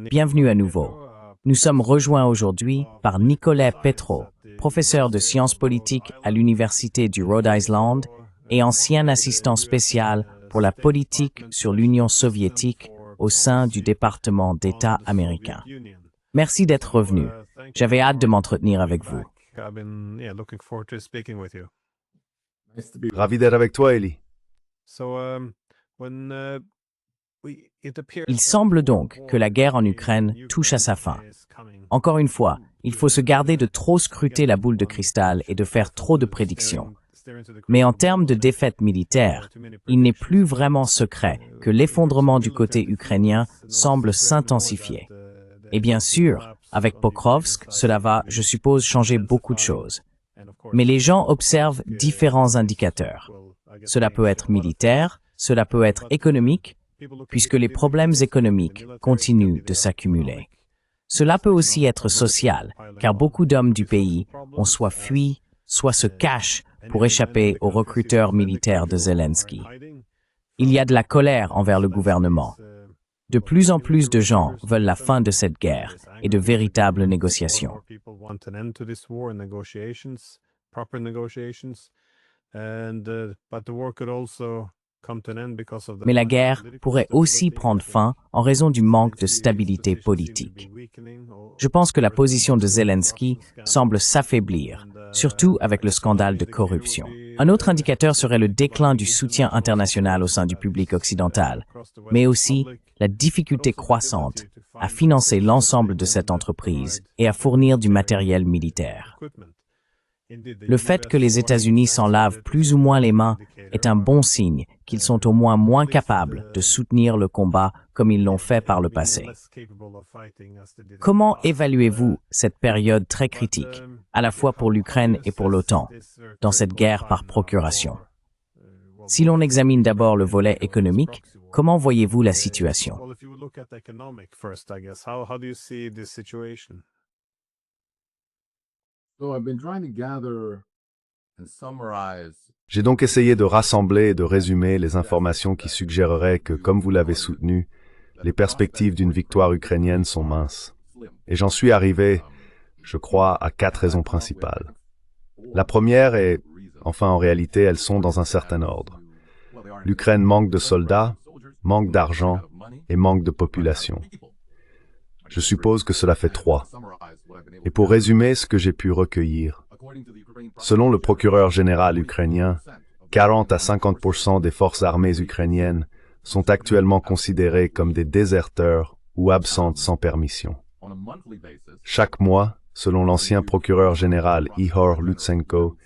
Bienvenue à nouveau. Nous sommes rejoints aujourd'hui par Nicolas Petro, professeur de sciences politiques à l'Université du Rhode Island et ancien assistant spécial pour la politique sur l'Union soviétique au sein du département d'État américain. Merci d'être revenu. J'avais hâte de m'entretenir avec vous. Ravi d'être avec toi, Eli. Il semble donc que la guerre en Ukraine touche à sa fin. Encore une fois, il faut se garder de trop scruter la boule de cristal et de faire trop de prédictions. Mais en termes de défaite militaire, il n'est plus vraiment secret que l'effondrement du côté ukrainien semble s'intensifier. Et bien sûr, avec Pokrovsk, cela va, je suppose, changer beaucoup de choses. Mais les gens observent différents indicateurs. Cela peut être militaire, cela peut être économique, puisque les problèmes économiques continuent de s'accumuler. Cela peut aussi être social, car beaucoup d'hommes du pays ont soit fui, soit se cachent pour échapper aux recruteurs militaires de Zelensky. Il y a de la colère envers le gouvernement. De plus en plus de gens veulent la fin de cette guerre et de véritables négociations. Mais la guerre pourrait aussi prendre fin en raison du manque de stabilité politique. Je pense que la position de Zelensky semble s'affaiblir, surtout avec le scandale de corruption. Un autre indicateur serait le déclin du soutien international au sein du public occidental, mais aussi la difficulté croissante à financer l'ensemble de cette entreprise et à fournir du matériel militaire. Le fait que les États-Unis s'en lavent plus ou moins les mains est un bon signe qu'ils sont au moins capables de soutenir le combat comme ils l'ont fait par le passé. Comment évaluez-vous cette période très critique, à la fois pour l'Ukraine et pour l'OTAN, dans cette guerre par procuration? Si l'on examine d'abord le volet économique, comment voyez-vous la situation? J'ai donc essayé de rassembler et de résumer les informations qui suggéreraient que, comme vous l'avez soutenu, les perspectives d'une victoire ukrainienne sont minces. Et j'en suis arrivé, je crois, à 4 raisons principales. La première est, enfin en réalité, elles sont dans un certain ordre. L'Ukraine manque de soldats, manque d'argent et manque de population. Je suppose que cela fait 3. Et pour résumer ce que j'ai pu recueillir, selon le procureur général ukrainien, 40 à 50% des forces armées ukrainiennes sont actuellement considérées comme des déserteurs ou absentes sans permission. Chaque mois, selon l'ancien procureur général Ihor Lutsenko,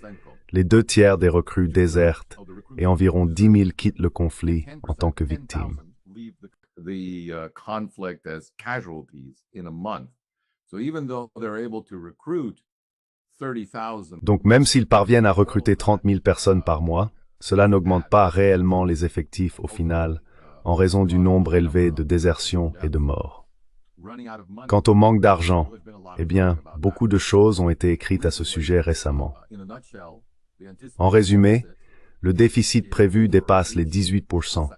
les 2 tiers des recrues désertent et environ 10 000 quittent le conflit en tant que victimes. Donc même s'ils parviennent à recruter 30 000 personnes par mois, cela n'augmente pas réellement les effectifs au final, en raison du nombre élevé de désertions et de morts. Quant au manque d'argent, eh bien, beaucoup de choses ont été écrites à ce sujet récemment. En résumé, le déficit prévu dépasse les 18%.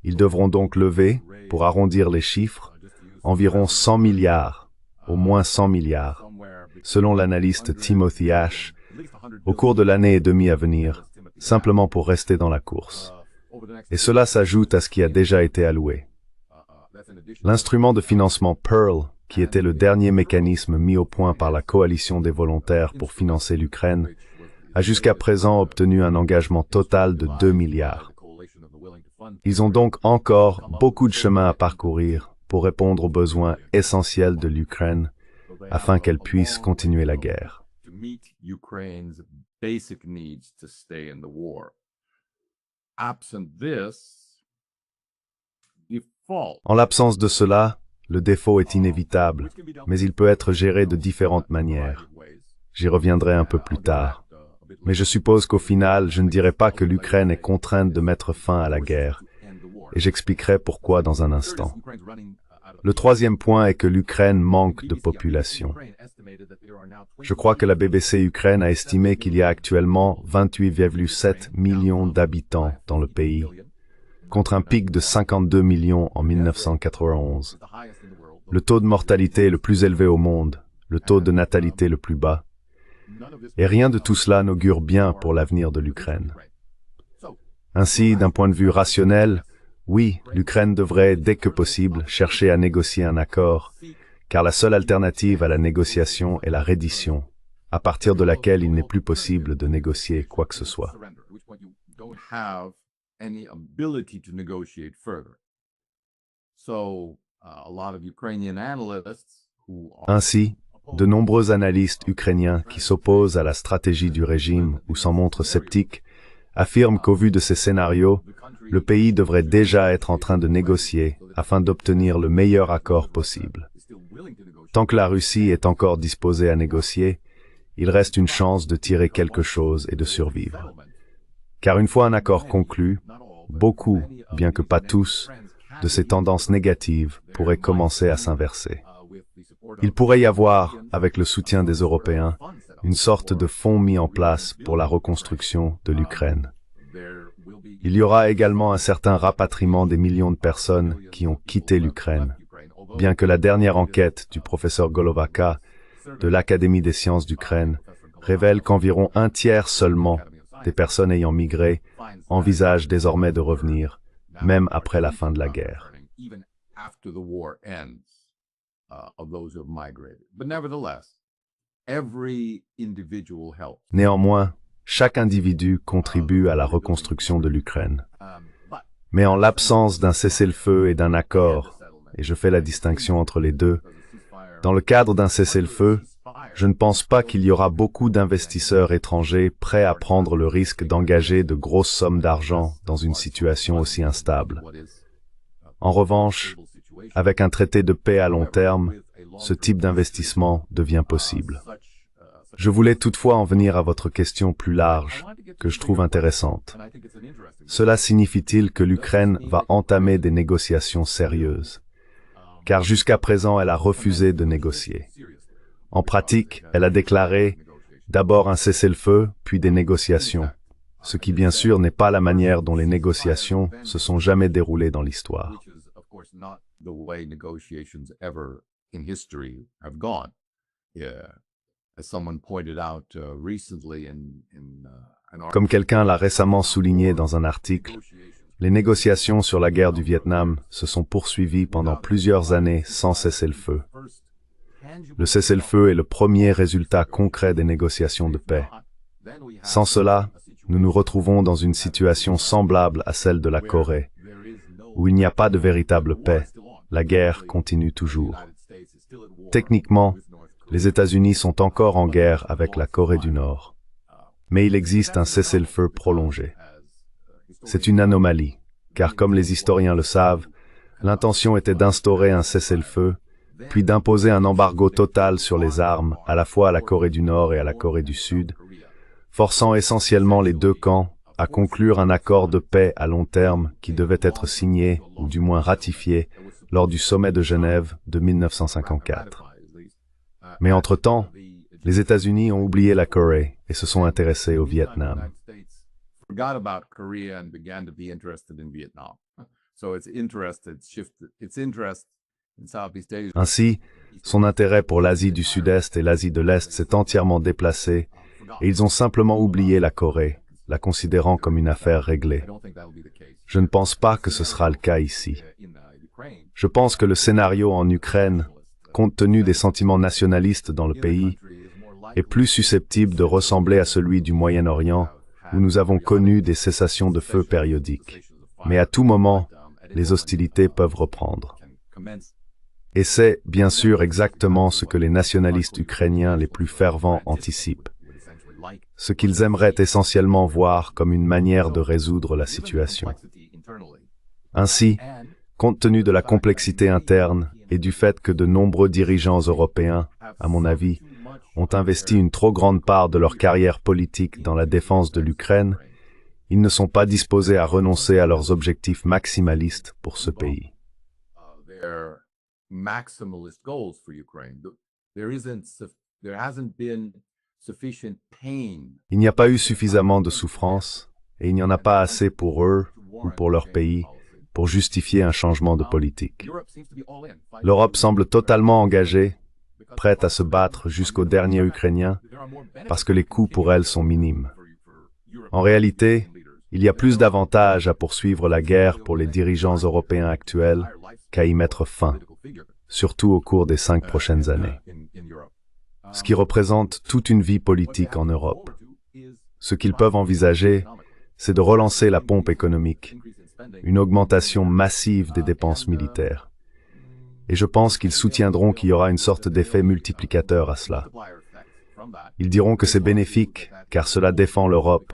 Ils devront donc lever, pour arrondir les chiffres, environ 100 milliards, au moins 100 milliards, selon l'analyste Timothy Ash, au cours de l'année et demie à venir, simplement pour rester dans la course. Et cela s'ajoute à ce qui a déjà été alloué. L'instrument de financement Pearl, qui était le dernier mécanisme mis au point par la coalition des volontaires pour financer l'Ukraine, a jusqu'à présent obtenu un engagement total de 2 milliards. Ils ont donc encore beaucoup de chemin à parcourir pour répondre aux besoins essentiels de l'Ukraine afin qu'elle puisse continuer la guerre. En l'absence de cela, le défaut est inévitable, mais il peut être géré de différentes manières. J'y reviendrai un peu plus tard. Mais je suppose qu'au final, je ne dirai pas que l'Ukraine est contrainte de mettre fin à la guerre, et j'expliquerai pourquoi dans un instant. Le troisième point est que l'Ukraine manque de population. Je crois que la BBC Ukraine a estimé qu'il y a actuellement 28,7 millions d'habitants dans le pays. contre un pic de 52 millions en 1991. Le taux de mortalité le plus élevé au monde, le taux de natalité le plus bas. Et rien de tout cela n'augure bien pour l'avenir de l'Ukraine. Ainsi, d'un point de vue rationnel, oui, l'Ukraine devrait, dès que possible, chercher à négocier un accord, car la seule alternative à la négociation est la reddition, à partir de laquelle il n'est plus possible de négocier quoi que ce soit. Ainsi, de nombreux analystes ukrainiens qui s'opposent à la stratégie du régime ou s'en montrent sceptiques affirment qu'au vu de ces scénarios, le pays devrait déjà être en train de négocier afin d'obtenir le meilleur accord possible. Tant que la Russie est encore disposée à négocier, il reste une chance de tirer quelque chose et de survivre. Car une fois un accord conclu, beaucoup, bien que pas tous, de ces tendances négatives pourraient commencer à s'inverser. Il pourrait y avoir, avec le soutien des Européens, une sorte de fonds mis en place pour la reconstruction de l'Ukraine. Il y aura également un certain rapatriement des millions de personnes qui ont quitté l'Ukraine, bien que la dernière enquête du professeur Golovaka de l'Académie des sciences d'Ukraine révèle qu'environ un tiers seulement des personnes ayant migré envisagent désormais de revenir, même après la fin de la guerre. Néanmoins, chaque individu contribue à la reconstruction de l'Ukraine. Mais en l'absence d'un cessez-le-feu et d'un accord, et je fais la distinction entre les deux, dans le cadre d'un cessez-le-feu, je ne pense pas qu'il y aura beaucoup d'investisseurs étrangers prêts à prendre le risque d'engager de grosses sommes d'argent dans une situation aussi instable. En revanche, avec un traité de paix à long terme, ce type d'investissement devient possible. Je voulais toutefois en venir à votre question plus large, que je trouve intéressante. Cela signifie-t-il que l'Ukraine va entamer des négociations sérieuses? Car jusqu'à présent, elle a refusé de négocier. En pratique, elle a déclaré d'abord un cessez-le-feu, puis des négociations, ce qui bien sûr n'est pas la manière dont les négociations se sont jamais déroulées dans l'histoire. Comme quelqu'un l'a récemment souligné dans un article, les négociations sur la guerre du Vietnam se sont poursuivies pendant plusieurs années sans cessez-le-feu. Le cessez-le-feu est le premier résultat concret des négociations de paix. Sans cela, nous nous retrouvons dans une situation semblable à celle de la Corée, où il n'y a pas de véritable paix. La guerre continue toujours. Techniquement, les États-Unis sont encore en guerre avec la Corée du Nord. Mais il existe un cessez-le-feu prolongé. C'est une anomalie, car comme les historiens le savent, l'intention était d'instaurer un cessez-le-feu, puis d'imposer un embargo total sur les armes, à la fois à la Corée du Nord et à la Corée du Sud, forçant essentiellement les deux camps à conclure un accord de paix à long terme qui devait être signé, ou du moins ratifié, lors du sommet de Genève de 1954. Mais entre-temps, les États-Unis ont oublié la Corée et se sont intéressés au Vietnam. Ainsi, son intérêt pour l'Asie du Sud-Est et l'Asie de l'Est s'est entièrement déplacé et ils ont simplement oublié la Corée, la considérant comme une affaire réglée. Je ne pense pas que ce sera le cas ici. Je pense que le scénario en Ukraine, compte tenu des sentiments nationalistes dans le pays, est plus susceptible de ressembler à celui du Moyen-Orient, où nous avons connu des cessations de feu périodiques. Mais à tout moment, les hostilités peuvent reprendre. Et c'est, bien sûr, exactement ce que les nationalistes ukrainiens les plus fervents anticipent. Ce qu'ils aimeraient essentiellement voir comme une manière de résoudre la situation. Ainsi, compte tenu de la complexité interne et du fait que de nombreux dirigeants européens, à mon avis, ont investi une trop grande part de leur carrière politique dans la défense de l'Ukraine, ils ne sont pas disposés à renoncer à leurs objectifs maximalistes pour ce pays. Il n'y a pas eu suffisamment de souffrance, et il n'y en a pas assez pour eux ou pour leur pays, pour justifier un changement de politique. L'Europe semble totalement engagée, prête à se battre jusqu'au dernier Ukrainien, parce que les coûts pour elle sont minimes. En réalité, il y a plus d'avantages à poursuivre la guerre pour les dirigeants européens actuels qu'à y mettre fin, surtout au cours des 5 prochaines années. Ce qui représente toute une vie politique en Europe. Ce qu'ils peuvent envisager, c'est de relancer la pompe économique, une augmentation massive des dépenses militaires. Et je pense qu'ils soutiendront qu'il y aura une sorte d'effet multiplicateur à cela. Ils diront que c'est bénéfique, car cela défend l'Europe,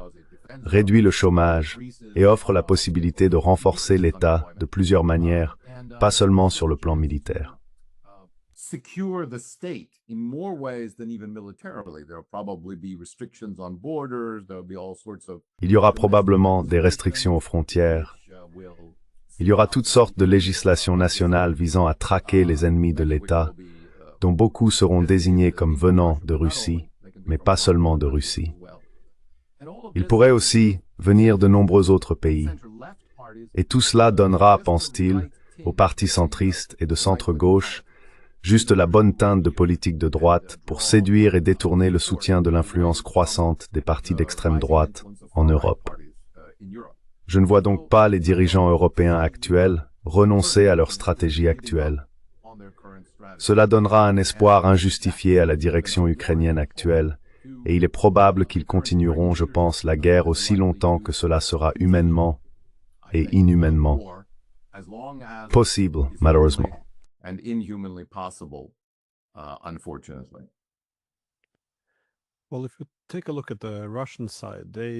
réduit le chômage et offre la possibilité de renforcer l'État de plusieurs manières, pas seulement sur le plan militaire. Secure the state in more ways than even militarily. There will probably be restrictions on borders. There will be all sorts of. Il y aura probablement des restrictions aux frontières. Il y aura toutes sortes de législations nationales visant à traquer les ennemis de l'État, dont beaucoup seront désignés comme venant de Russie, mais pas seulement de Russie. Ils pourraient aussi venir de nombreux autres pays. Et tout cela donnera, pense-t-il, aux partis centristes et de centre-gauche juste la bonne teinte de politique de droite pour séduire et détourner le soutien de l'influence croissante des partis d'extrême droite en Europe. Je ne vois donc pas les dirigeants européens actuels renoncer à leur stratégie actuelle. Cela donnera un espoir injustifié à la direction ukrainienne actuelle, et il est probable qu'ils continueront, je pense, la guerre aussi longtemps que cela sera humainement et inhumainement possible, malheureusement. And inhumanly possible, unfortunately.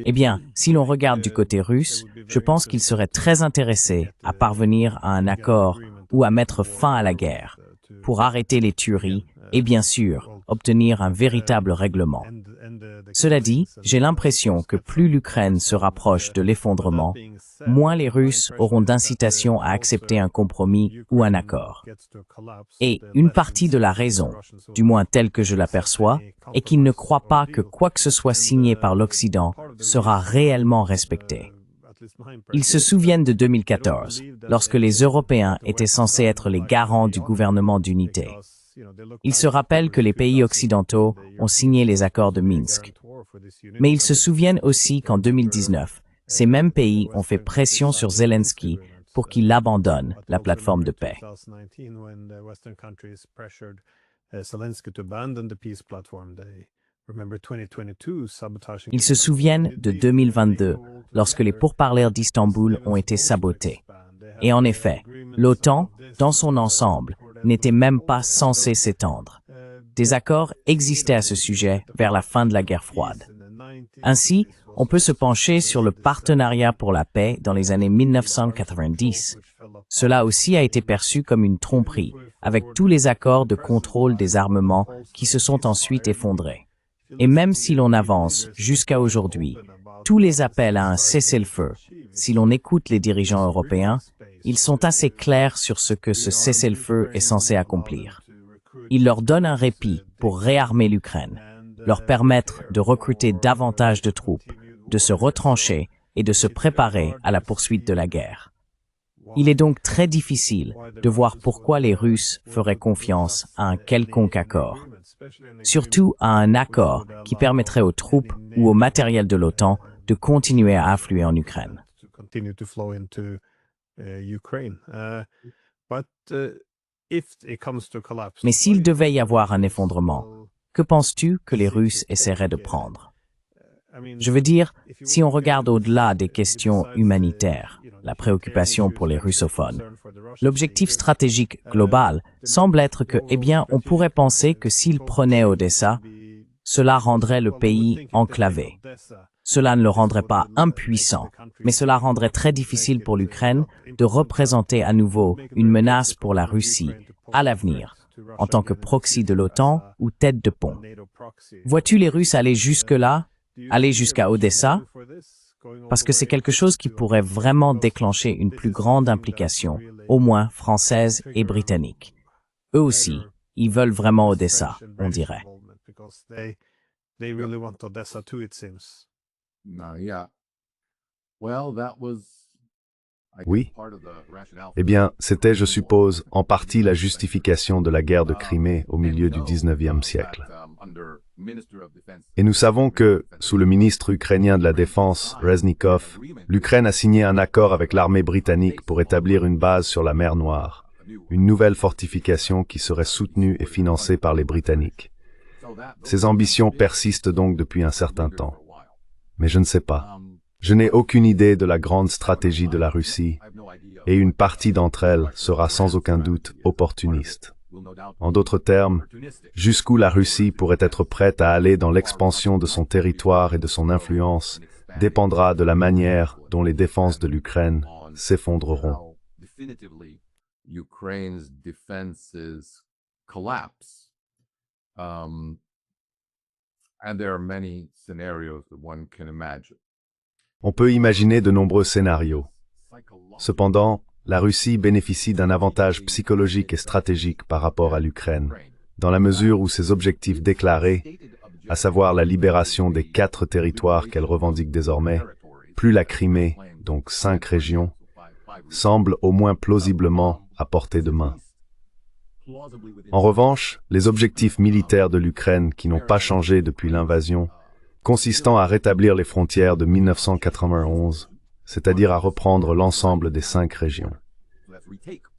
Eh bien, si l'on regarde du côté russe, je pense qu'ils seraient très intéressés à parvenir à un accord ou à mettre fin à la guerre, pour arrêter les tueries et bien sûr, obtenir un véritable règlement. Cela dit, j'ai l'impression que plus l'Ukraine se rapproche de l'effondrement, moins les Russes auront d'incitation à accepter un compromis ou un accord. Et une partie de la raison, du moins telle que je l'aperçois, est qu'ils ne croient pas que quoi que ce soit signé par l'Occident sera réellement respecté. Ils se souviennent de 2014, lorsque les Européens étaient censés être les garants du gouvernement d'unité. Ils se rappellent que les pays occidentaux ont signé les accords de Minsk. Mais ils se souviennent aussi qu'en 2019, ces mêmes pays ont fait pression sur Zelensky pour qu'il abandonne la plateforme de paix. Ils se souviennent de 2022, lorsque les pourparlers d'Istanbul ont été sabotés. Et en effet, l'OTAN, dans son ensemble, n'était même pas censé s'étendre. Des accords existaient à ce sujet vers la fin de la guerre froide. Ainsi, on peut se pencher sur le partenariat pour la paix dans les années 1990. Cela aussi a été perçu comme une tromperie, avec tous les accords de contrôle des armements qui se sont ensuite effondrés. Et même si l'on avance jusqu'à aujourd'hui, tous les appels à un cessez-le-feu, si l'on écoute les dirigeants européens, ils sont assez clairs sur ce que ce cessez-le-feu est censé accomplir. Ils leur donnent un répit pour réarmer l'Ukraine, leur permettre de recruter davantage de troupes, de se retrancher et de se préparer à la poursuite de la guerre. Il est donc très difficile de voir pourquoi les Russes feraient confiance à un quelconque accord, surtout à un accord qui permettrait aux troupes ou au matériel de l'OTAN de continuer à affluer en Ukraine. Mais s'il devait y avoir un effondrement, que penses-tu que les Russes essaieraient de prendre? Je veux dire, si on regarde au-delà des questions humanitaires, la préoccupation pour les russophones, l'objectif stratégique global semble être que, eh bien, on pourrait penser que s'ils prenaient Odessa, cela rendrait le pays enclavé. Cela ne le rendrait pas impuissant, mais cela rendrait très difficile pour l'Ukraine de représenter à nouveau une menace pour la Russie à l'avenir, en tant que proxy de l'OTAN ou tête de pont. Vois-tu les Russes aller jusque-là, aller jusqu'à Odessa? Parce que c'est quelque chose qui pourrait vraiment déclencher une plus grande implication, au moins française et britannique. Eux aussi, ils veulent vraiment Odessa, on dirait. Yeah. Well, that was Oui. Eh bien, c'était, je suppose, en partie la justification de la guerre de Crimée au milieu du XIXe siècle. Et nous savons que, sous le ministre ukrainien de la Défense, Reznikov, l'Ukraine a signé un accord avec l'armée britannique pour établir une base sur la mer Noire, une nouvelle fortification qui serait soutenue et financée par les Britanniques. Ces ambitions persistent donc depuis un certain temps. Mais je ne sais pas. Je n'ai aucune idée de la grande stratégie de la Russie, et une partie d'entre elles sera sans aucun doute opportuniste. En d'autres termes, jusqu'où la Russie pourrait être prête à aller dans l'expansion de son territoire et de son influence dépendra de la manière dont les défenses de l'Ukraine s'effondreront. Ukraine's defenses collapse. And there are many scenarios that one can imagine. On peut imaginer de nombreux scénarios. Cependant, la Russie bénéficie d'un avantage psychologique et stratégique par rapport à l'Ukraine, dans la mesure où ses objectifs déclarés, à savoir la libération des 4 territoires qu'elle revendique désormais, plus la Crimée, donc 5 régions, semblent au moins plausiblement à portée de main. En revanche, les objectifs militaires de l'Ukraine qui n'ont pas changé depuis l'invasion, consistant à rétablir les frontières de 1991, c'est-à-dire à reprendre l'ensemble des 5 régions.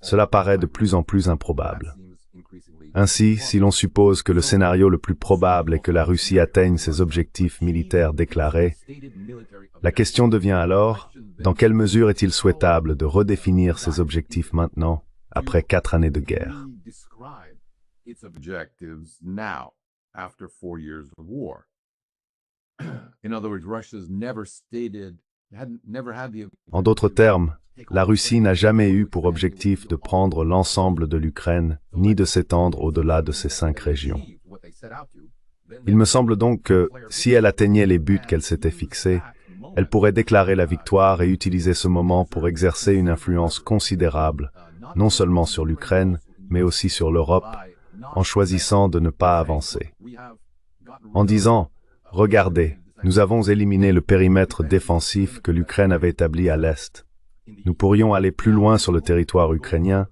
Cela paraît de plus en plus improbable. Ainsi, si l'on suppose que le scénario le plus probable est que la Russie atteigne ses objectifs militaires déclarés, la question devient alors, dans quelle mesure est-il souhaitable de redéfinir ces objectifs maintenant, après 4 années de guerre? En d'autres termes, la Russie n'a jamais eu pour objectif de prendre l'ensemble de l'Ukraine, ni de s'étendre au-delà de ces 5 régions. Il me semble donc que, si elle atteignait les buts qu'elle s'était fixés, elle pourrait déclarer la victoire et utiliser ce moment pour exercer une influence considérable, non seulement sur l'Ukraine, mais aussi sur l'Europe, en choisissant de ne pas avancer. En disant « Regardez, nous avons éliminé le périmètre défensif que l'Ukraine avait établi à l'Est. Nous pourrions aller plus loin sur le territoire ukrainien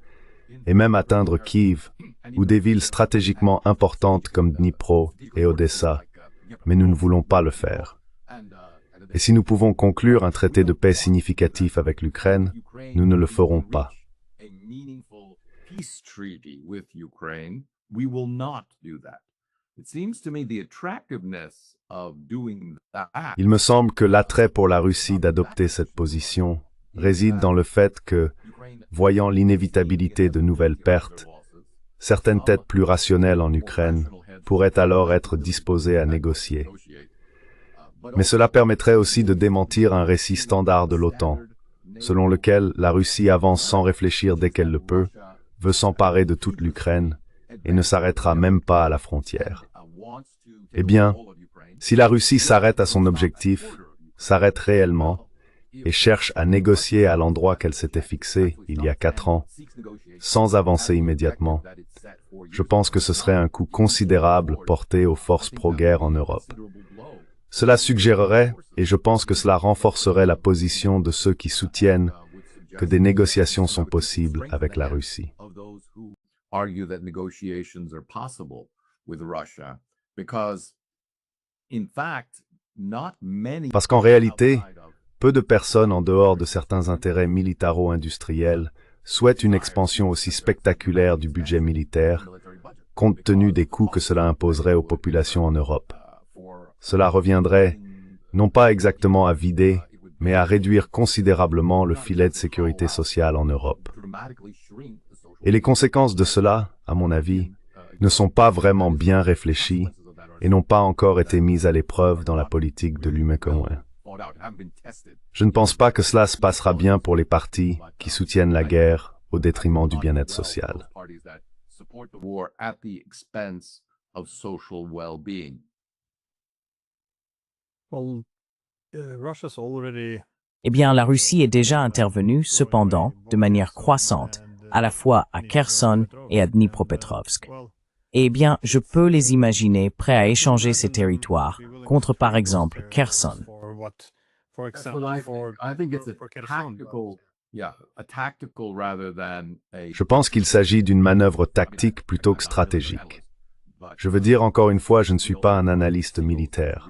et même atteindre Kiev ou des villes stratégiquement importantes comme Dnipro et Odessa, mais nous ne voulons pas le faire. Et si nous pouvons conclure un traité de paix significatif avec l'Ukraine, nous ne le ferons pas. » Il me semble que l'attrait pour la Russie d'adopter cette position réside dans le fait que, voyant l'inévitabilité de nouvelles pertes, certaines têtes plus rationnelles en Ukraine pourraient alors être disposées à négocier. Mais cela permettrait aussi de démentir un récit standard de l'OTAN, selon lequel la Russie avance sans réfléchir dès qu'elle le peut, veut s'emparer de toute l'Ukraine et ne s'arrêtera même pas à la frontière. Eh bien, si la Russie s'arrête à son objectif, s'arrête réellement, et cherche à négocier à l'endroit qu'elle s'était fixé il y a 4 ans, sans avancer immédiatement, je pense que ce serait un coup considérable porté aux forces pro-guerre en Europe. Cela suggérerait, et je pense que cela renforcerait la position de ceux qui soutiennent que des négociations sont possibles avec la Russie. Parce qu'en réalité, peu de personnes en dehors de certains intérêts militaro-industriels souhaitent une expansion aussi spectaculaire du budget militaire, compte tenu des coûts que cela imposerait aux populations en Europe. Cela reviendrait, non pas exactement à vider, mais à réduire considérablement le filet de sécurité sociale en Europe. Et les conséquences de cela, à mon avis, ne sont pas vraiment bien réfléchies et n'ont pas encore été mises à l'épreuve dans la politique de l'humain commun. Je ne pense pas que cela se passera bien pour les partis qui soutiennent la guerre au détriment du bien-être social. Eh bien, la Russie est déjà intervenue, cependant, de manière croissante, à la fois à Kherson et à Dnipropetrovsk. Eh bien, je peux les imaginer prêts à échanger ces territoires contre, par exemple, Kherson. Yeah, a tactical rather than a Je pense qu'il s'agit d'une manœuvre tactique plutôt que stratégique. Je veux dire encore une fois, je ne suis pas un analyste militaire.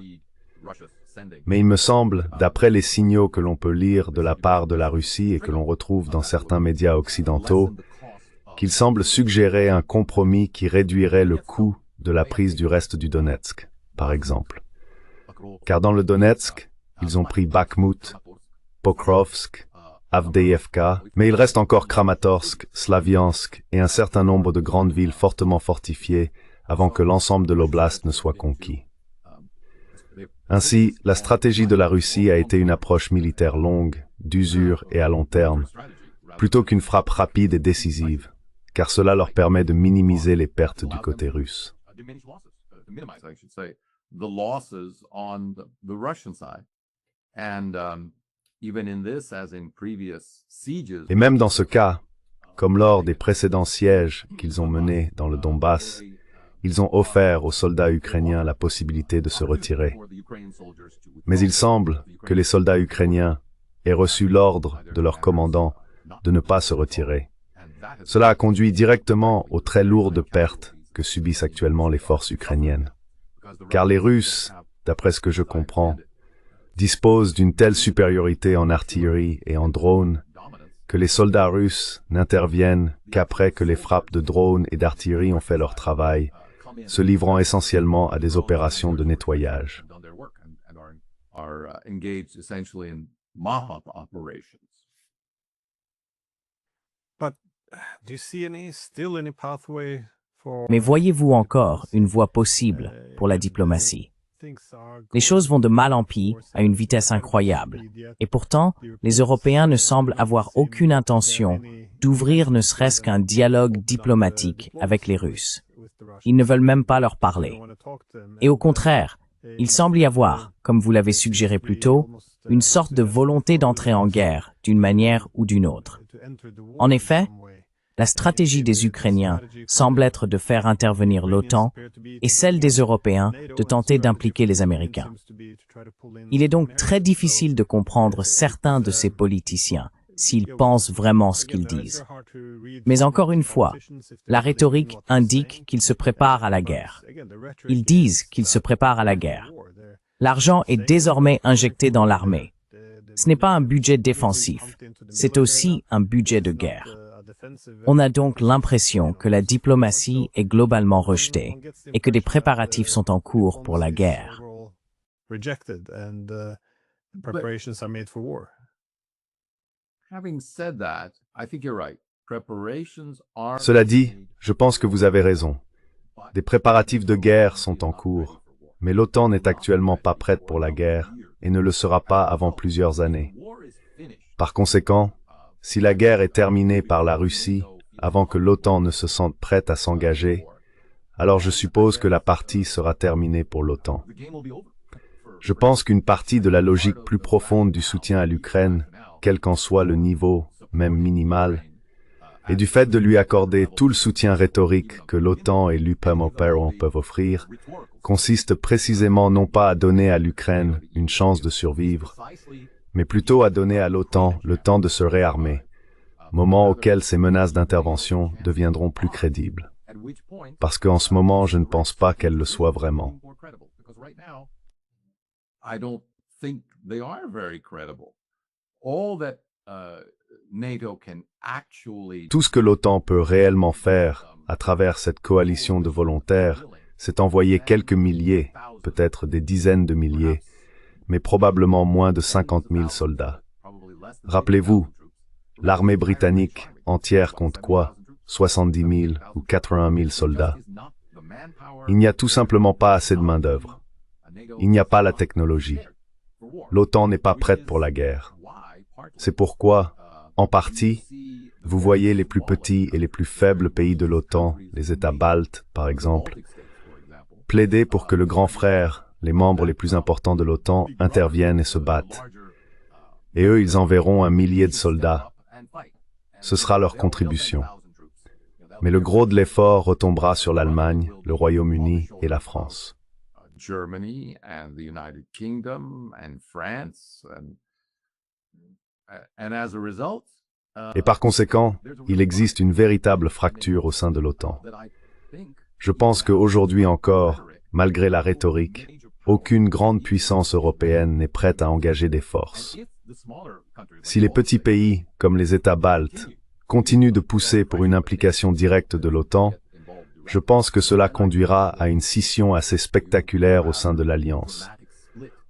Mais il me semble, d'après les signaux que l'on peut lire de la part de la Russie et que l'on retrouve dans certains médias occidentaux, qu'il semble suggérer un compromis qui réduirait le coût de la prise du reste du Donetsk, par exemple. Car dans le Donetsk, ils ont pris Bakhmut, Pokrovsk, Avdiivka, mais il reste encore Kramatorsk, Slaviansk et un certain nombre de grandes villes fortement fortifiées avant que l'ensemble de l'oblast ne soit conquis. Ainsi, la stratégie de la Russie a été une approche militaire longue, d'usure et à long terme, plutôt qu'une frappe rapide et décisive, car cela leur permet de minimiser les pertes du côté russe. Et même dans ce cas, comme lors des précédents sièges qu'ils ont menés dans le Donbass, ils ont offert aux soldats ukrainiens la possibilité de se retirer. Mais il semble que les soldats ukrainiens aient reçu l'ordre de leur commandant de ne pas se retirer. Cela a conduit directement aux très lourdes pertes que subissent actuellement les forces ukrainiennes. Car les Russes, d'après ce que je comprends, disposent d'une telle supériorité en artillerie et en drones que les soldats russes n'interviennent qu'après que les frappes de drones et d'artillerie ont fait leur travail, se livrant essentiellement à des opérations de nettoyage. Mais voyez-vous encore une voie possible pour la diplomatie? Les choses vont de mal en pis à une vitesse incroyable. Et pourtant, les Européens ne semblent avoir aucune intention d'ouvrir ne serait-ce qu'un dialogue diplomatique avec les Russes. Ils ne veulent même pas leur parler. Et au contraire, il semble y avoir, comme vous l'avez suggéré plus tôt, une sorte de volonté d'entrer en guerre d'une manière ou d'une autre. En effet, la stratégie des Ukrainiens semble être de faire intervenir l'OTAN et celle des Européens de tenter d'impliquer les Américains. Il est donc très difficile de comprendre certains de ces politiciens s'ils pensent vraiment ce qu'ils disent. Mais encore une fois, la rhétorique indique qu'ils se préparent à la guerre. Ils disent qu'ils se préparent à la guerre. L'argent est désormais injecté dans l'armée. Ce n'est pas un budget défensif, c'est aussi un budget de guerre. On a donc l'impression que la diplomatie est globalement rejetée et que des préparatifs sont en cours pour la guerre. Cela dit, je pense que vous avez raison. Des préparatifs de guerre sont en cours, mais l'OTAN n'est actuellement pas prête pour la guerre et ne le sera pas avant plusieurs années. Par conséquent, si la guerre est terminée par la Russie avant que l'OTAN ne se sente prête à s'engager, alors je suppose que la partie sera terminée pour l'OTAN. Je pense qu'une partie de la logique plus profonde du soutien à l'Ukraine, quel qu'en soit le niveau, même minimal, et du fait de lui accorder tout le soutien rhétorique que l'OTAN et l'UPMOPERON peuvent offrir, consiste précisément non pas à donner à l'Ukraine une chance de survivre, mais plutôt à donner à l'OTAN le temps de se réarmer, moment auquel ces menaces d'intervention deviendront plus crédibles. Parce qu'en ce moment, je ne pense pas qu'elles le soient vraiment. Tout ce que l'OTAN peut réellement faire à travers cette coalition de volontaires, c'est envoyer quelques milliers, peut-être des dizaines de milliers, mais probablement moins de 50 000 soldats. Rappelez-vous, l'armée britannique entière compte quoi? 70 000 ou 80 000 soldats. Il n'y a tout simplement pas assez de main-d'œuvre. Il n'y a pas la technologie. L'OTAN n'est pas prête pour la guerre. C'est pourquoi, en partie, vous voyez les plus petits et les plus faibles pays de l'OTAN, les États baltes par exemple, plaider pour que le grand frère, les membres les plus importants de l'OTAN, interviennent et se battent. Et eux, ils enverront 1 millier de soldats. Ce sera leur contribution. Mais le gros de l'effort retombera sur l'Allemagne, le Royaume-Uni et la France. Germany and the United Kingdom and France and as a result, Et par conséquent, il existe une véritable fracture au sein de l'OTAN. Je pense qu'aujourd'hui encore, malgré la rhétorique, aucune grande puissance européenne n'est prête à engager des forces. Si les petits pays, comme les États baltes, continuent de pousser pour une implication directe de l'OTAN, je pense que cela conduira à une scission assez spectaculaire au sein de l'Alliance.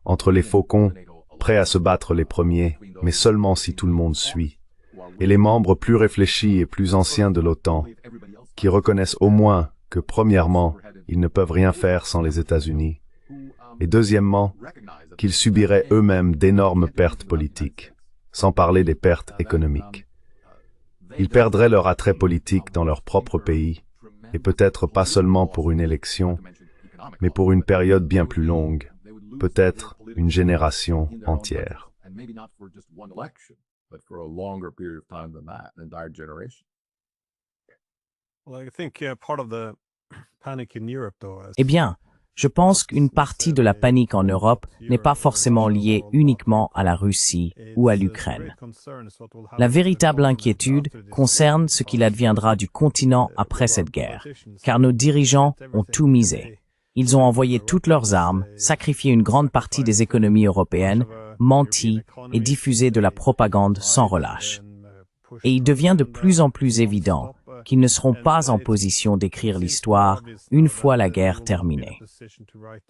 Entre les faucons, prêts à se battre les premiers, mais seulement si tout le monde suit, et les membres plus réfléchis et plus anciens de l'OTAN, qui reconnaissent au moins que, premièrement, ils ne peuvent rien faire sans les États-Unis, et deuxièmement, qu'ils subiraient eux-mêmes d'énormes pertes politiques, sans parler des pertes économiques. Ils perdraient leur attrait politique dans leur propre pays, et peut-être pas seulement pour une élection, mais pour une période bien plus longue, peut-être une génération entière. Eh bien, je pense qu'une partie de la panique en Europe n'est pas forcément liée uniquement à la Russie ou à l'Ukraine. La véritable inquiétude concerne ce qu'il adviendra du continent après cette guerre, car nos dirigeants ont tout misé. Ils ont envoyé toutes leurs armes, sacrifié une grande partie des économies européennes, menti et diffusé de la propagande sans relâche. Et il devient de plus en plus évident qu'ils ne seront pas en position d'écrire l'histoire une fois la guerre terminée.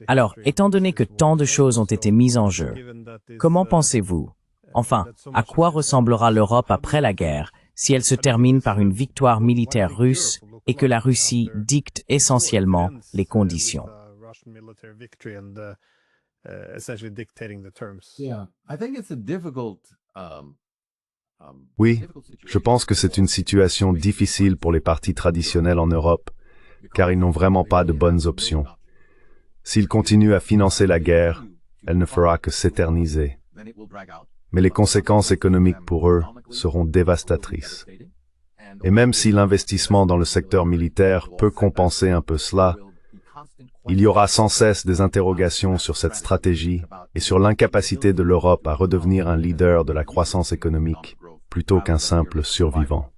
Alors, étant donné que tant de choses ont été mises en jeu, comment pensez-vous, enfin, à quoi ressemblera l'Europe après la guerre si elle se termine par une victoire militaire russe et que la Russie dicte essentiellement les conditions? Oui, je pense que c'est une situation difficile pour les partis traditionnels en Europe, car ils n'ont vraiment pas de bonnes options. S'ils continuent à financer la guerre, elle ne fera que s'éterniser. Mais les conséquences économiques pour eux seront dévastatrices. Et même si l'investissement dans le secteur militaire peut compenser un peu cela, il y aura sans cesse des interrogations sur cette stratégie et sur l'incapacité de l'Europe à redevenir un leader de la croissance économique, plutôt qu'un simple survivant.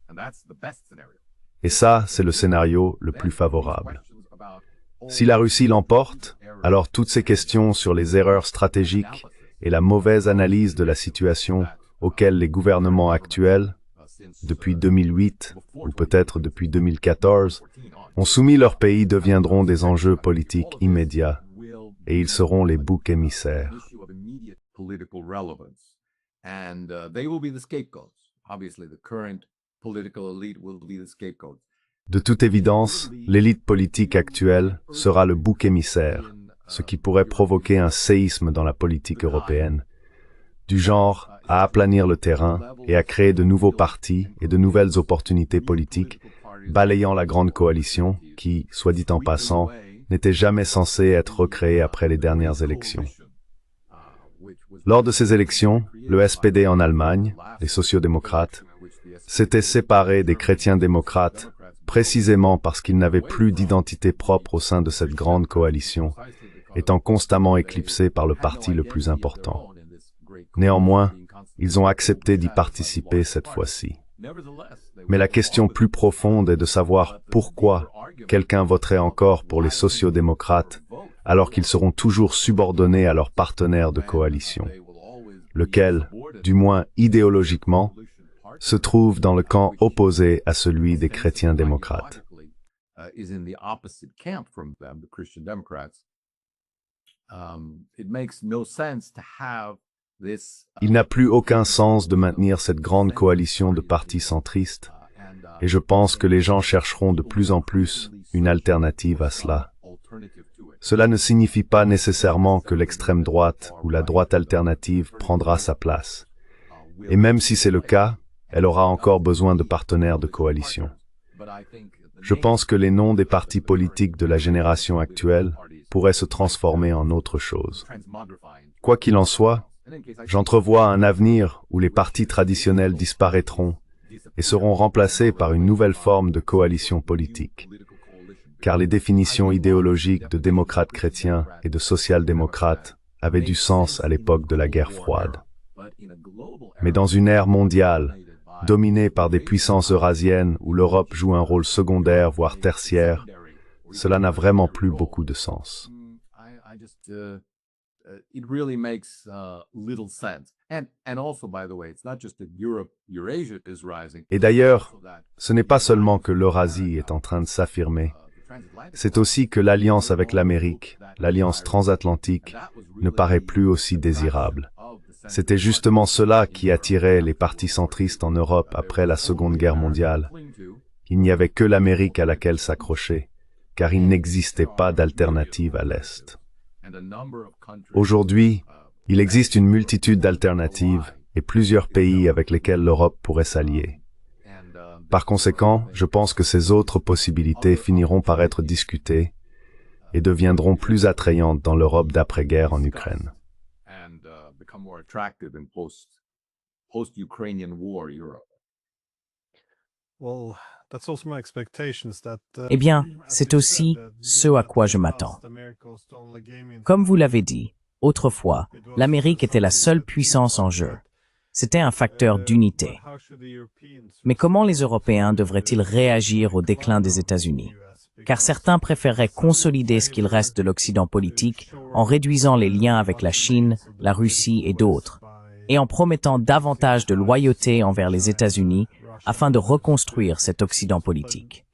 Et ça, c'est le scénario le plus favorable. Si la Russie l'emporte, alors toutes ces questions sur les erreurs stratégiques et la mauvaise analyse de la situation auxquelles les gouvernements actuels, depuis 2008 ou peut-être depuis 2014, ont soumis leur pays deviendront des enjeux politiques immédiats et ils seront les boucs émissaires. De toute évidence, l'élite politique actuelle sera le bouc émissaire, ce qui pourrait provoquer un séisme dans la politique européenne, du genre à aplanir le terrain et à créer de nouveaux partis et de nouvelles opportunités politiques, balayant la grande coalition qui, soit dit en passant, n'était jamais censée être recréée après les dernières élections. Lors de ces élections, le SPD en Allemagne, les sociodémocrates, s'était séparé des chrétiens démocrates précisément parce qu'ils n'avaient plus d'identité propre au sein de cette grande coalition, étant constamment éclipsés par le parti le plus important. Néanmoins, ils ont accepté d'y participer cette fois-ci. Mais la question plus profonde est de savoir pourquoi quelqu'un voterait encore pour les sociodémocrates alors qu'ils seront toujours subordonnés à leurs partenaires de coalition, lequel, du moins idéologiquement, se trouve dans le camp opposé à celui des chrétiens démocrates. Il n'a plus aucun sens de maintenir cette grande coalition de partis centristes, et je pense que les gens chercheront de plus en plus une alternative à cela. Cela ne signifie pas nécessairement que l'extrême droite ou la droite alternative prendra sa place. Et même si c'est le cas, elle aura encore besoin de partenaires de coalition. Je pense que les noms des partis politiques de la génération actuelle pourraient se transformer en autre chose. Quoi qu'il en soit, j'entrevois un avenir où les partis traditionnels disparaîtront et seront remplacés par une nouvelle forme de coalition politique. Car les définitions idéologiques de démocrates chrétiens et de social-démocrates avaient du sens à l'époque de la guerre froide. Mais dans une ère mondiale, dominée par des puissances eurasiennes où l'Europe joue un rôle secondaire, voire tertiaire, cela n'a vraiment plus beaucoup de sens. It really makes little sense. And also, by the way, it's not just that Eurasia is rising. Et d'ailleurs, ce n'est pas seulement que l'Eurasie est en train de s'affirmer, c'est aussi que l'alliance avec l'Amérique, l'alliance transatlantique, ne paraît plus aussi désirable. C'était justement cela qui attirait les partis centristes en Europe après la Seconde Guerre mondiale. Il n'y avait que l'Amérique à laquelle s'accrocher, car il n'existait pas d'alternative à l'Est. Aujourd'hui, il existe une multitude d'alternatives et plusieurs pays avec lesquels l'Europe pourrait s'allier. Par conséquent, je pense que ces autres possibilités finiront par être discutées et deviendront plus attrayantes dans l'Europe d'après-guerre en Ukraine. Eh bien, c'est aussi ce à quoi je m'attends. Comme vous l'avez dit, autrefois, l'Amérique était la seule puissance en jeu. C'était un facteur d'unité. Mais comment les Européens devraient-ils réagir au déclin des États-Unis? Car certains préféreraient consolider ce qu'il reste de l'Occident politique en réduisant les liens avec la Chine, la Russie et d'autres, et en promettant davantage de loyauté envers les États-Unis afin de reconstruire cet Occident politique.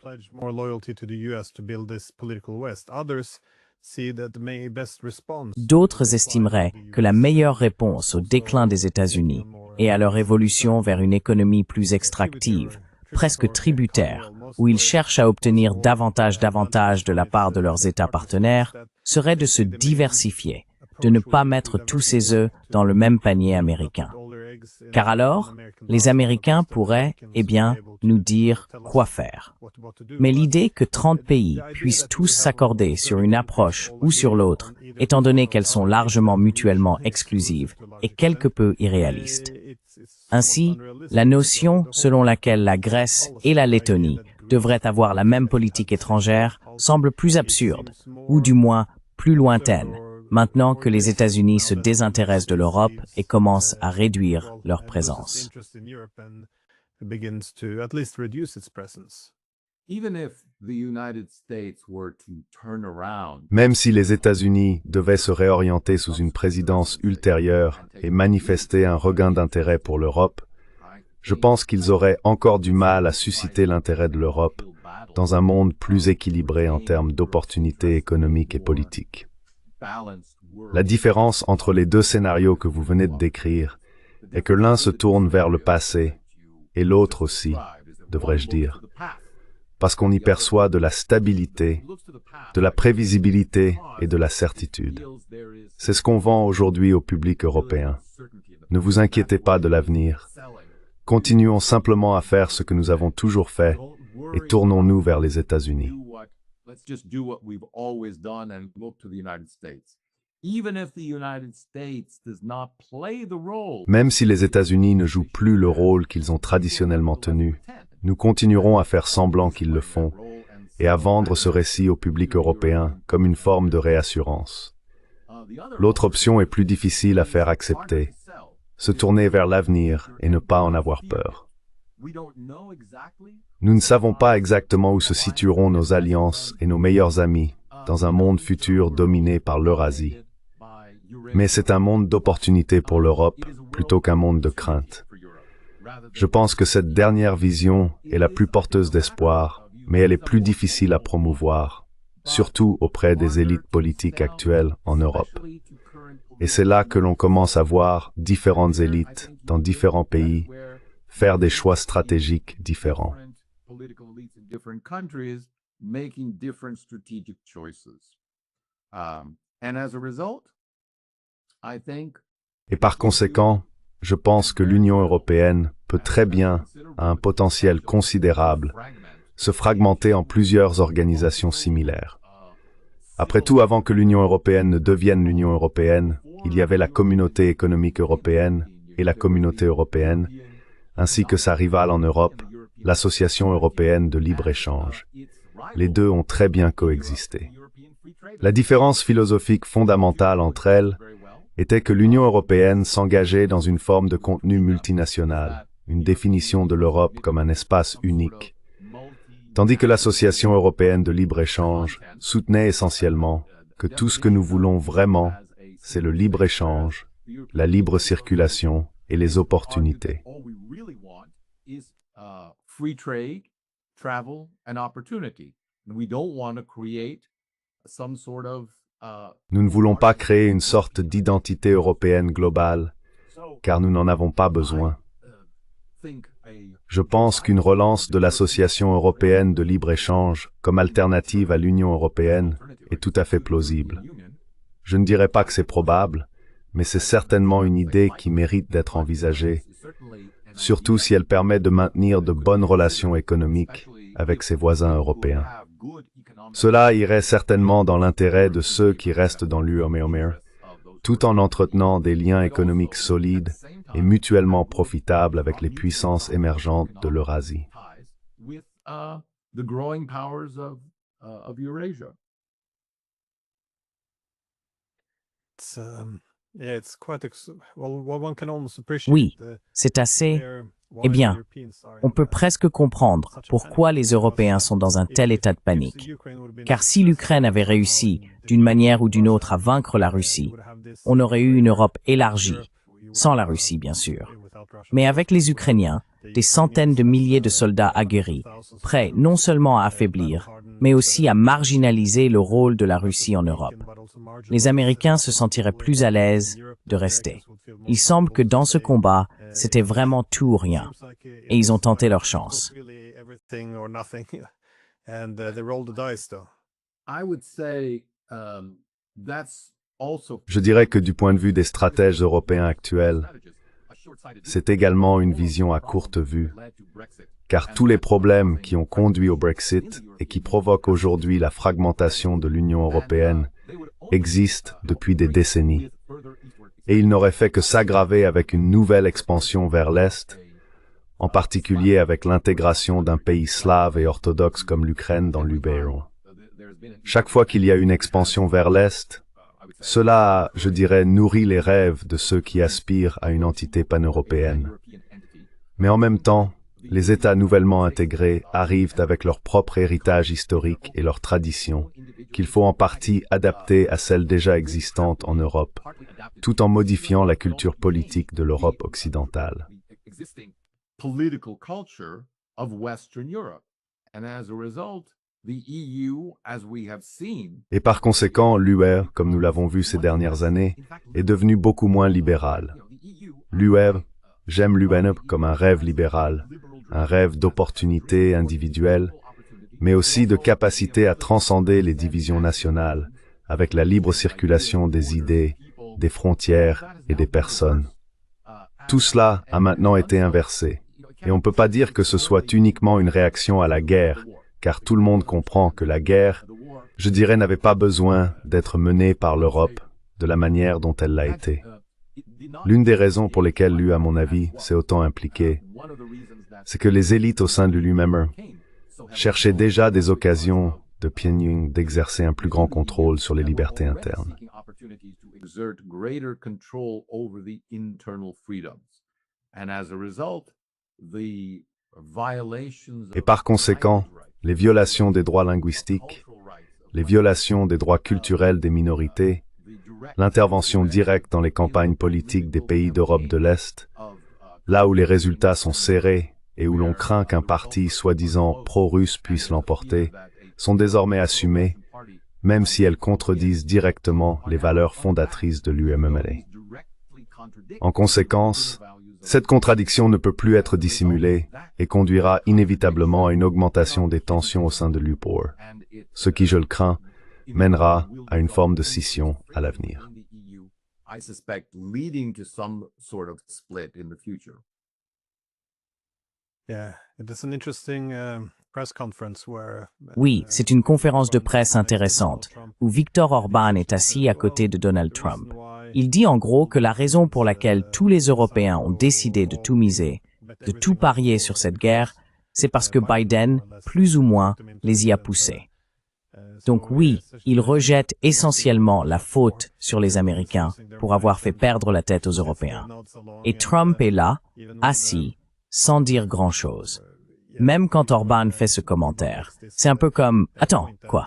D'autres estimeraient que la meilleure réponse au déclin des États-Unis et à leur évolution vers une économie plus extractive, presque tributaire, où ils cherchent à obtenir davantage d'avantages de la part de leurs États partenaires, serait de se diversifier, de ne pas mettre tous ses œufs dans le même panier américain. Car alors, les Américains pourraient, nous dire quoi faire. Mais l'idée que 30 pays puissent tous s'accorder sur une approche ou sur l'autre, étant donné qu'elles sont largement mutuellement exclusives, est quelque peu irréaliste. Ainsi, la notion selon laquelle la Grèce et la Lettonie devraient avoir la même politique étrangère semble plus absurde, ou du moins plus lointaine, maintenant que les États-Unis se désintéressent de l'Europe et commencent à réduire leur présence. Même si les États-Unis devaient se réorienter sous une présidence ultérieure et manifester un regain d'intérêt pour l'Europe, je pense qu'ils auraient encore du mal à susciter l'intérêt de l'Europe dans un monde plus équilibré en termes d'opportunités économiques et politiques. La différence entre les deux scénarios que vous venez de décrire est que l'un se tourne vers le passé et l'autre aussi, devrais-je dire, parce qu'on y perçoit de la stabilité, de la prévisibilité et de la certitude. C'est ce qu'on vend aujourd'hui au public européen. Ne vous inquiétez pas de l'avenir. Continuons simplement à faire ce que nous avons toujours fait et tournons-nous vers les États-Unis. Même si les États-Unis ne jouent plus le rôle qu'ils ont traditionnellement tenu, nous continuerons à faire semblant qu'ils le font et à vendre ce récit au public européen comme une forme de réassurance. L'autre option est plus difficile à faire accepter, se tourner vers l'avenir et ne pas en avoir peur. Nous ne savons pas exactement où se situeront nos alliances et nos meilleurs amis dans un monde futur dominé par l'Eurasie. Mais c'est un monde d'opportunités pour l'Europe plutôt qu'un monde de crainte. Je pense que cette dernière vision est la plus porteuse d'espoir, mais elle est plus difficile à promouvoir, surtout auprès des élites politiques actuelles en Europe. Et c'est là que l'on commence à voir différentes élites dans différents pays faire des choix stratégiques différents. Et par conséquent, je pense que l'Union européenne peut très bien, à un potentiel considérable, se fragmenter en plusieurs organisations similaires. Après tout, avant que l'Union européenne ne devienne l'Union européenne, il y avait la Communauté économique européenne et la Communauté européenne, ainsi que sa rivale en Europe, l'Association européenne de libre-échange. Les deux ont très bien coexisté. La différence philosophique fondamentale entre elles était que l'Union européenne s'engageait dans une forme de contenu multinational, une définition de l'Europe comme un espace unique, tandis que l'Association européenne de libre-échange soutenait essentiellement que tout ce que nous voulons vraiment, c'est le libre-échange, la libre circulation et les opportunités. Free trade, travel, and opportunity. And we don't want to create some sort of Nous ne voulons pas créer une sorte d'identité européenne globale, car nous n'en avons pas besoin. Je pense qu'une relance de l'Association européenne de libre-échange comme alternative à l'Union européenne est tout à fait plausible. Je ne dirais pas que c'est probable, mais c'est certainement une idée qui mérite d'être envisagée, surtout si elle permet de maintenir de bonnes relations économiques avec ses voisins européens. Cela irait certainement dans l'intérêt de ceux qui restent dans l'UE, tout en entretenant des liens économiques solides et mutuellement profitables avec les puissances émergentes de l'Eurasie. Oui, c'est assez... Eh bien, on peut presque comprendre pourquoi les Européens sont dans un tel état de panique. Car si l'Ukraine avait réussi, d'une manière ou d'une autre, à vaincre la Russie, on aurait eu une Europe élargie, sans la Russie bien sûr. Mais avec les Ukrainiens, des centaines de milliers de soldats aguerris, prêts non seulement à affaiblir, mais aussi à marginaliser le rôle de la Russie en Europe. Les Américains se sentiraient plus à l'aise de rester. Il semble que dans ce combat, c'était vraiment tout ou rien. Et ils ont tenté leur chance. Je dirais que du point de vue des stratèges européens actuels, c'est également une vision à courte vue, car tous les problèmes qui ont conduit au Brexit et qui provoquent aujourd'hui la fragmentation de l'Union européenne existent depuis des décennies. Et ils n'auraient fait que s'aggraver avec une nouvelle expansion vers l'Est, en particulier avec l'intégration d'un pays slave et orthodoxe comme l'Ukraine dans l'UE. Chaque fois qu'il y a une expansion vers l'Est, cela a, je dirais, nourri les rêves de ceux qui aspirent à une entité pan-européenne. Mais en même temps, les États nouvellement intégrés arrivent avec leur propre héritage historique et leurs traditions, qu'il faut en partie adapter à celles déjà existantes en Europe, tout en modifiant la culture politique de l'Europe occidentale. Et par conséquent, l'UE, comme nous l'avons vu ces dernières années, est devenue beaucoup moins libérale. L'UE, j'aime l'UE comme un rêve libéral, un rêve d'opportunités individuelles, mais aussi de capacité à transcender les divisions nationales, avec la libre circulation des idées, des frontières et des personnes. Tout cela a maintenant été inversé, et on ne peut pas dire que ce soit uniquement une réaction à la guerre, car tout le monde comprend que la guerre, je dirais, n'avait pas besoin d'être menée par l'Europe de la manière dont elle l'a été. L'une des raisons pour lesquelles l'UE, à mon avis, s'est autant impliquée, c'est que les élites au sein de l'UE cherchaient déjà des occasions de Pyongyang d'exercer un plus grand contrôle sur les libertés internes. Et par conséquent, les violations des droits linguistiques, les violations des droits culturels des minorités, l'intervention directe dans les campagnes politiques des pays d'Europe de l'Est, là où les résultats sont serrés et où l'on craint qu'un parti soi-disant pro-russe puisse l'emporter, sont désormais assumées, même si elles contredisent directement les valeurs fondatrices de l'UMMLA. En conséquence, cette contradiction ne peut plus être dissimulée et conduira inévitablement à une augmentation des tensions au sein de l'UPOR, ce qui, je le crains, mènera à une forme de scission à l'avenir. Oui, c'est une conférence de presse intéressante, où Viktor Orban est assis à côté de Donald Trump. Il dit en gros que la raison pour laquelle tous les Européens ont décidé de tout miser, de tout parier sur cette guerre, c'est parce que Biden, plus ou moins, les y a poussés. Donc oui, il rejette essentiellement la faute sur les Américains pour avoir fait perdre la tête aux Européens. Et Trump est là, assis, sans dire grand-chose. Même quand Orban fait ce commentaire, c'est un peu comme « Attends, quoi ?»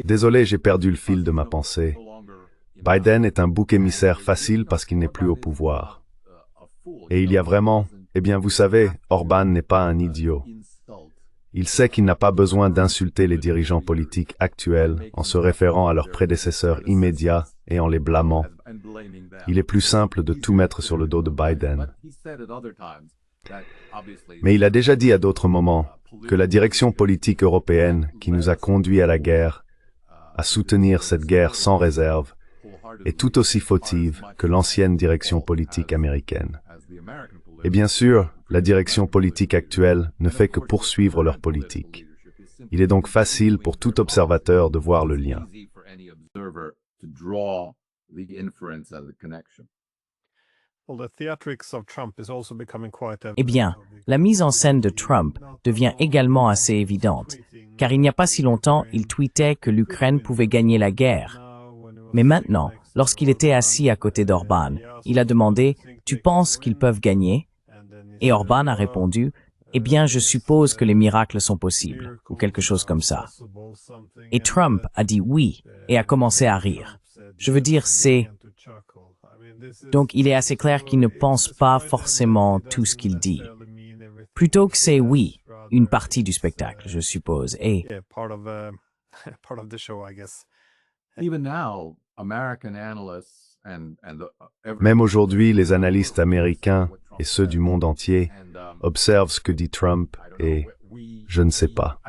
Désolé, j'ai perdu le fil de ma pensée. Biden est un bouc émissaire facile parce qu'il n'est plus au pouvoir. Et il y a vraiment, eh bien vous savez, Orban n'est pas un idiot. Il sait qu'il n'a pas besoin d'insulter les dirigeants politiques actuels en se référant à leurs prédécesseurs immédiats et en les blâmant. Il est plus simple de tout mettre sur le dos de Biden. Mais il a déjà dit à d'autres moments que la direction politique européenne qui nous a conduits à la guerre, à soutenir cette guerre sans réserve, est tout aussi fautive que l'ancienne direction politique américaine. Et bien sûr, la direction politique actuelle ne fait que poursuivre leur politique. Il est donc facile pour tout observateur de voir le lien. Eh bien, la mise en scène de Trump devient également assez évidente, car il n'y a pas si longtemps, il tweetait que l'Ukraine pouvait gagner la guerre. Mais maintenant, lorsqu'il était assis à côté d'Orban, il a demandé « Tu penses qu'ils peuvent gagner ?» Et Orban a répondu « Eh bien, je suppose que les miracles sont possibles » ou quelque chose comme ça. Et Trump a dit oui et a commencé à rire. Je veux dire, c'est... Donc, il est assez clair qu'il ne pense pas forcément tout ce qu'il dit. Plutôt que c'est oui, une partie du spectacle, je suppose. Et même aujourd'hui, les analystes américains et ceux du monde entier observent ce que dit Trump et je ne sais pas.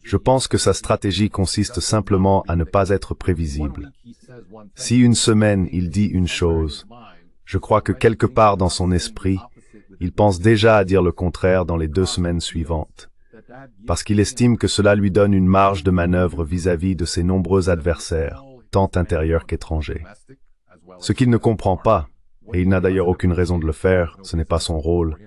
Je pense que sa stratégie consiste simplement à ne pas être prévisible. Si une semaine il dit une chose, je crois que quelque part dans son esprit, il pense déjà à dire le contraire dans les 2 semaines suivantes, parce qu'il estime que cela lui donne une marge de manœuvre vis-à-vis de ses nombreux adversaires, tant intérieurs qu'étrangers. Ce qu'il ne comprend pas, et il n'a d'ailleurs aucune raison de le faire, ce n'est pas son rôle,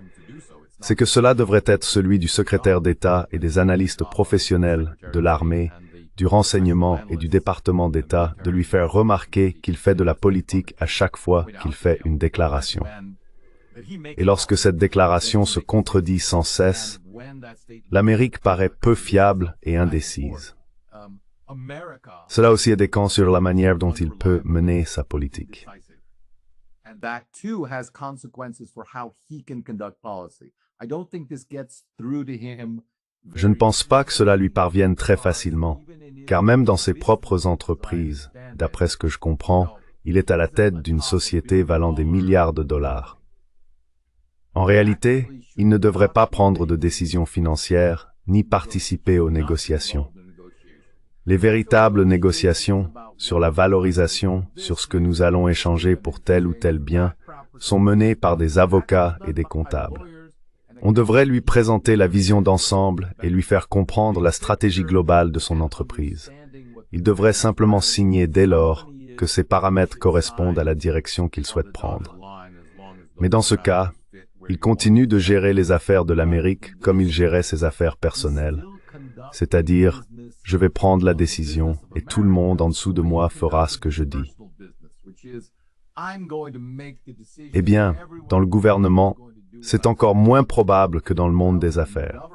c'est que cela devrait être celui du secrétaire d'État et des analystes professionnels de l'armée, du renseignement et du département d'État de lui faire remarquer qu'il fait de la politique à chaque fois qu'il fait une déclaration. Et lorsque cette déclaration se contredit sans cesse, l'Amérique paraît peu fiable et indécise. Cela aussi a des camps sur la manière dont il peut mener sa politique. Je ne pense pas que cela lui parvienne très facilement, car même dans ses propres entreprises, d'après ce que je comprends, il est à la tête d'une société valant des milliards de dollars. En réalité, il ne devrait pas prendre de décisions financières, ni participer aux négociations. Les véritables négociations sur la valorisation, sur ce que nous allons échanger pour tel ou tel bien, sont menées par des avocats et des comptables. On devrait lui présenter la vision d'ensemble et lui faire comprendre la stratégie globale de son entreprise. Il devrait simplement signer dès lors que ces paramètres correspondent à la direction qu'il souhaite prendre. Mais dans ce cas, il continue de gérer les affaires de l'Amérique comme il gérait ses affaires personnelles, c'est-à-dire, je vais prendre la décision et tout le monde en dessous de moi fera ce que je dis. Eh bien, dans le gouvernement, c'est encore moins probable que dans le monde des affaires.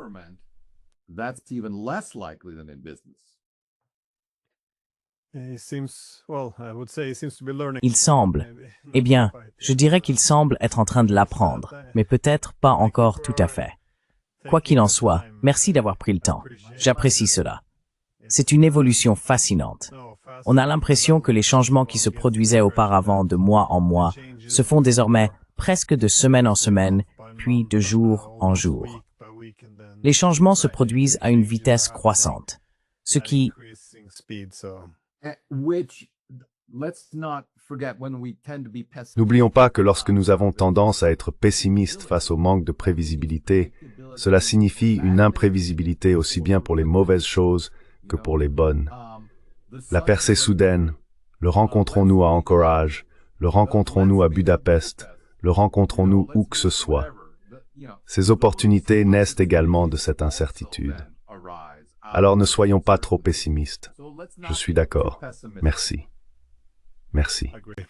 il semble, eh bien, je dirais qu'il semble être en train de l'apprendre, mais peut-être pas encore tout à fait. Quoi qu'il en soit, merci d'avoir pris le temps. J'apprécie cela. C'est une évolution fascinante. On a l'impression que les changements qui se produisaient auparavant de mois en mois se font désormais presque de semaine en semaine, puis de jour en jour. Les changements se produisent à une vitesse croissante, ce qui, N'oublions pas que lorsque nous avons tendance à être pessimistes face au manque de prévisibilité, cela signifie une imprévisibilité aussi bien pour les mauvaises choses que pour les bonnes. La percée soudaine, le rencontrons-nous à Anchorage, le rencontrons-nous à Budapest, le rencontrons-nous où que ce soit. Ces opportunités naissent également de cette incertitude. Alors ne soyons pas trop pessimistes. Je suis d'accord. Merci. Merci. I agree.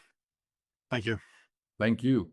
Thank you. Thank you.